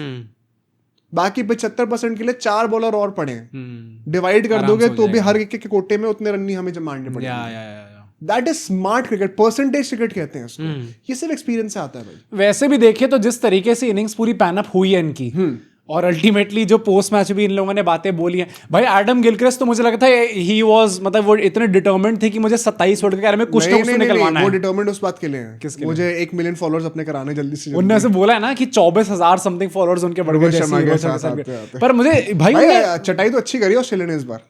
बाकी 75% के लिए 4 बॉलर और पड़े हैं। डिवाइड कर दोगे तो भी हर एक के कोटे में उतने रन नहीं हमें मारने पड़ेंगे। That is smart cricket, percentage cricket कहते हैं उसको। ये सिर्फ एक्सपीरियंस से आता है भाई। वैसे भी देखिए तो जिस तरीके से इनिंग्स पूरी पैन अप हुई है इनकी, और अल्टीमेटली जो पोस्ट मैच भी इन लोगों ने बातें बोली हैं भाई, एडम गिलक्रिस्ट तो मुझे लगता है ही वाज, मतलब वो इतने डिटरमिन्ड थे कि मुझे 27 वर्ल्ड कप में कुछ ना कुछ निकलवाना है। वो डिटरमिन्ड उस बात के लिए है, किसके लिए? मुझे 1 मिलियन फॉलोअर्स अपने कराने जल्दी से। उन्होंने ऐसे बोला है ना कि 24,000 समथिंग फॉलोअर्स उनके बढ़ गए। पर मुझे भाई चटाई तो अच्छी करी ऑस्ट्रेलिया ने इस बार।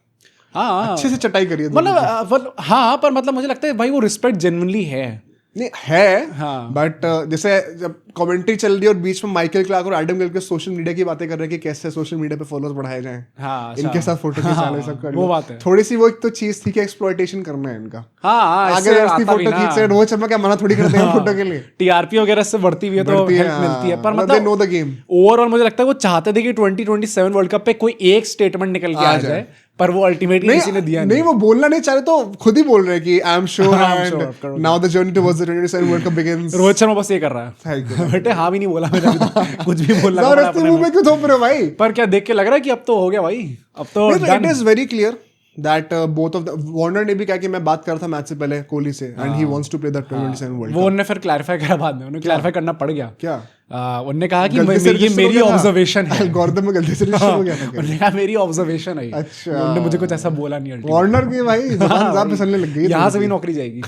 हाँ, अच्छे से चटाई करी है मतलब हाँ, पर मतलब मुझे लगता है भाई वो रिस्पेक्ट जेन्युइनली है। नहीं है, बट जैसे जब कमेंट्री चल रही है और बीच में माइकल क्लार्क और एडम गिलक्रिस्ट सोशल मीडिया की बातें कर रहे हैं कि कैसे सोशल मीडिया पे फॉलोअर्स बढ़ाए जाएं, हाँ, इनके साथ फोटो खींचा ले, सब कर वो बात है। थोड़ी सी वो एक तो चीज थी कि एक्सप्लॉयटेशन करना है इनका। हाँ, आगे उसकी फोटो खींच रहे, रोहित शर्मा क्या मना थोड़ी करते हैं फोटो के लिए। टीआरपी वगैरह से बढ़ती हुई है तो हेल्प मिलती है, पर मतलब नो द गेम। ओवरऑल मुझे लगता है वो चाहते थे कि 2027 वर्ल्ड कप पे कोई एक स्टेटमेंट निकल के आ जाए, पर वो अल्टीमेटली किसी ने दिया नहीं। वो बोलना नहीं चाह रहे तो खुद ही बोल रहे हैं कि I am sure and now the journey towards the 2027 world cup begins. Rohit Sharma बस ये कर रहा है बेटे, हाँ भी नहीं बोला मैंने, कुछ भी बोलना पड़ा अपने मुंह में क्यों थोप रहे हो भाई? पर क्या देख के लग रहा है कि अब तो हो गया भाई, अब तो it is very clear that both of the Warner ने भी कहा कि मैं बात कर रहा था मैच से पहले कोहली से, and he wants to play the 2027 world cup. वो उन्होंने फिर क्लैरिफाई करा बाद में, उन्हें क्लैरिफाई करना पड़ गया। क्या उन्होंने कहा कि ये मेरी ऑब्जर्वेशन है, एल्गोरिथम में गलती से रजिस्टर हो गया था। उन्होंने कहा मेरी ऑब्जर्वेशन है। अच्छा, उन्होंने मुझे कुछ ऐसा बोला नहीं। वार्नर की भाई जुबान ज़्यादा फिसलने लग गई, यहाँ से भी नौकरी जाएगी।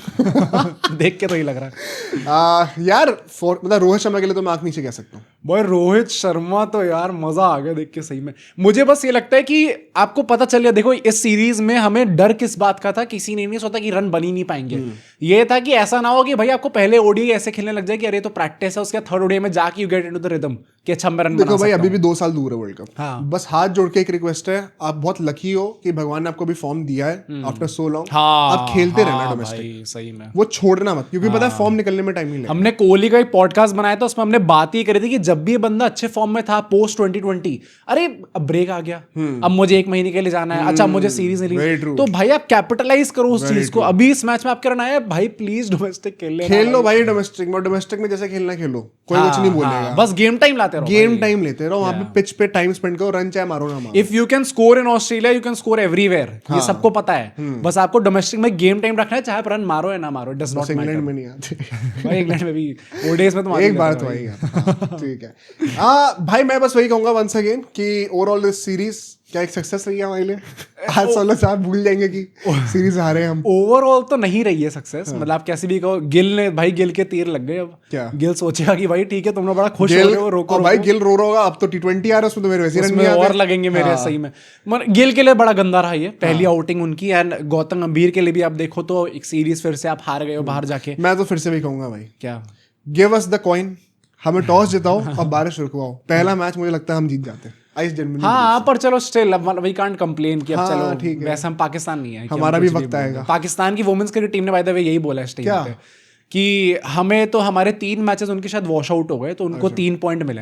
देख के तो ही लग रहा है यार। मतलब रोहित शर्मा के लिए तो मैं आंख नीचे कह सकता हूँ भाई। रोहित शर्मा तो यार मजा आ गया देख के सही में। मुझे बस ये लगता है कि आपको पता चल गया, देखो इस सीरीज में हमें डर किस बात का था, किसी ने नहीं सोचा कि रन बन ही नहीं पाएंगे। ये था कि ऐसा ना हो कि भाई आपको पहले ओडीआई ऐसे खेलने लग जाए कि अरे तो प्रैक्टिस है, उसके 3rd ओडीआई में जाके you get into the rhythm कि अच्छा मैं रन बना सकता हूं। देखो भाई अभी भी 2 साल दूर है वर्ल्ड कप। हाँ। बस हाथ जोड़ के एक रिक्वेस्ट है, आप बहुत लकी हो कि भगवान ने आपको भी फॉर्म दिया है आफ्टर सो लॉन्ग। आप खेलते रहना डोमेस्टिक, सही में वो छोड़ना मत, क्योंकि पता है फॉर्म निकलने में टाइम नहीं लगेगा। हमने कोहली का एक पॉडकास्ट बनाया था, उसमें हमने बात ही करी थी कि जब भी ये बंदा अच्छे फॉर्म में था पोस्ट 2020, अरे अब ब्रेक आ गया, अब मुझे 1 महीने के लिए जाना है, अच्छा मुझे सीरीज नहीं, तो भाई आप कैपिटलाइज करो उस चीज को। अभी इस मैच में आपके रन आए भाई, प्लीज डोमेस्टिक खेल लो भाई। डोमेस्टिक में जैसे खेलना खेलो, कोई कुछ नहीं बोलेगा, बस गेम टाइम लाते रहो, गेम टाइम लेते रहो, वहां पे पिच पे टाइम स्पेंड करो, रन चाहे मारो ना मारो। If you can score in Australia you can score everywhere, ये सबको पता है। बस आपको डोमेस्टिक में गेम टाइम रखना है, चाहे रन मारो या ना मारो, डज नॉट मैटर। इंग्लैंड में नहीं आते भाई, इंग्लैंड में भी ओडीआईज में तो एक बार तो आएगा। ठीक है भाई, मैं बस वही कहूंगा वंस अगेन कि ओवरऑल दिस सीरीज क्या एक सक्सेस रही है हमारे लिए। आज 16 साल भूल जाएंगे कि सीरीज हारे हम। ओवरऑल तो नहीं रही है सक्सेस, मतलब आप कैसे भी कहो। गिल के तीर लग गए। अब क्या गिल सोचेगा कि भाई ठीक है तुम लोग बड़ा खुश हो रहे हो, रोको भाई गिल रो रहा होगा, अब तो T20 आ रहा है, उसमें तो मेरे वैसे रन और लगेंगे मेरे। सही में गिल के लिए बड़ा गंदा रहा ये पहली आउटिंग उनकी, एंड गौतम गंभीर के लिए भी आप देखो तो एक सीरीज फिर से आप हार गए हो बाहर जाके। मैं तो फिर से भी कहूंगा भाई, क्या गिव अस द कॉइन, हमें टॉस जिताओ और बारिश रुकवाओ, पहला मैच मुझे लगता है हम जीत जाते हैं। हाँ पर चलो स्टिल वी कांट कंप्लेन कि अब हाँ, चलो ठीक है। वैसे हम पाकिस्तान नहीं है, हमारा भी वक्त आएगा। पाकिस्तान की वुमेन्स क्रिकेट टीम ने बाय द वे यही बोला है इस टीम पे कि हमें तो हमारे 3 मैचेस उनके शायद वॉश आउट हो गए, तो उनको 3 पॉइंट मिले,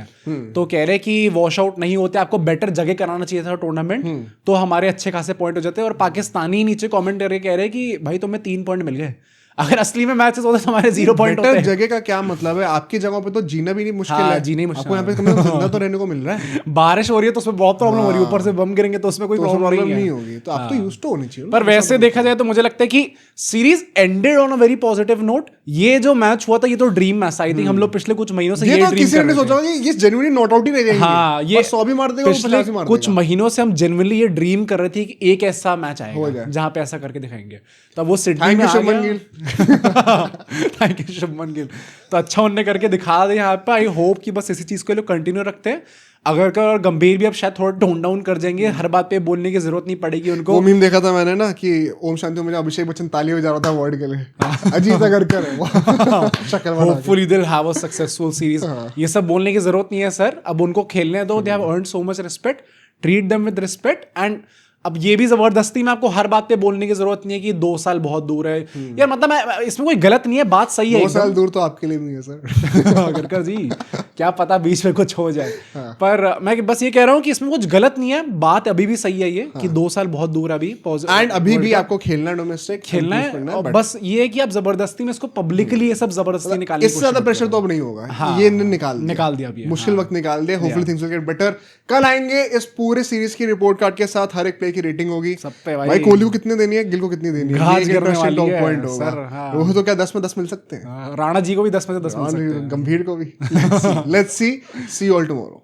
तो कह रहे कि वॉश आउट नहीं होते, आपको बेटर जगह कराना चाहिए था टूर्नामेंट, तो हमारे अच्छे खासे पॉइंट हो जाते। और पाकिस्तानी नीचे कमेंट करके कह रहे कि भाई तुम्हें 3 पॉइंट मिल गए, अगर असली में मैचेस होते तो हमारे 0 पॉइंट होते। जगह का क्या मतलब है, आपकी जगह पे तो जीना भी नहीं मुश्किल हाँ, है, जीना ही मुश्किल आपको यहाँ पे कम से कम जिंदा तो रहने को मिल रहा है। बारिश हो रही है तो उसमें बहुत प्रॉब्लम हो रही है, ऊपर से बम गिरेंगे तो उसमें कोई प्रॉब्लम नहीं होगी, तो आप तो यूज्ड टू होनी चाहिए। पर वैसे देखा जाए तो मुझे लगता है कि series ended on a very positive note. ये जो मैच हुआ था ये तो ड्रीम मैच, आई थिंक हम लोग पिछले कुछ महीनों से ये तो ड्रीम किसी ने सोचा कि ये जेन्युइनली नॉट आउट ही रह जाएंगे। हाँ, ये 100 भी मार देगा, पिछले कुछ महीनों से हम जेन्युइनली ये ड्रीम कर रहे थे कि एक ऐसा मैच आएगा जहां पे ऐसा करके दिखाएंगे, तब वो सिडनी में आ गया। थैंक यू शुभमन गिल, तो अच्छा उन्होंने करके दिखा दे यहाँ पे। आई होप कि बस इसी चीज को लोग कंटिन्यू रखते हैं। अगर गंभीर भी अब शायद थोड़ा टोन डाउन कर जाएंगे, हर बात पे बोलने की जरूरत नहीं पड़ेगी उनको। वो मीम देखा था मैंने ना कि ओम शांति में अभिषेक बच्चन ताली बजा रहा था अवार्ड के लिए, अजीब सा कर है वो शक्ल बना के। Hopefully they will have a successful series. ये सब बोलने की जरूरत नहीं है सर, अब उनको खेलने दो। They have earned so much respect, treat them with respect. And अब ये भी जबरदस्ती में आपको हर बात पे बोलने की जरूरत नहीं है कि 2 साल बहुत दूर है यार, मतलब इसमें कोई गलत नहीं है, बात सही है। 2 साल दूर तो आपके लिए नहीं है सर। अगर जी क्या पता बीच में कुछ हो जाए। पर मैं बस ये कह रहा हूँ कि इसमें कुछ गलत नहीं है, बात अभी भी सही है ये कि 2 साल बहुत दूर है अभी, एंड अभी भी आपको खेलना है, डोमेस्टिक खेलना है। और बस ये है कि आप जबरदस्ती में इसको पब्लिकली ये सब जबरदस्ती निकालने, इससे ज्यादा प्रेशर तो अब नहीं होगा। ये निकाल दिया अभी, मुश्किल वक्त निकाल दिया। Hopefully things will get better. कल आएंगे इस पूरे सीरीज की रिपोर्ट कार्ड के साथ, हर एक प्ले की रेटिंग होगी भाई, कोहली को कितनी देनी है, गिल को कितनी देनी है, ये इंटरेस्टिंग टॉप पॉइंट होगा। वो तो क्या 10 में 10 मिल सकते हैं, राणा जी को भी 10 में से 10 मिल सकते हैं, गंभीर को भी। Let's see you all tomorrow.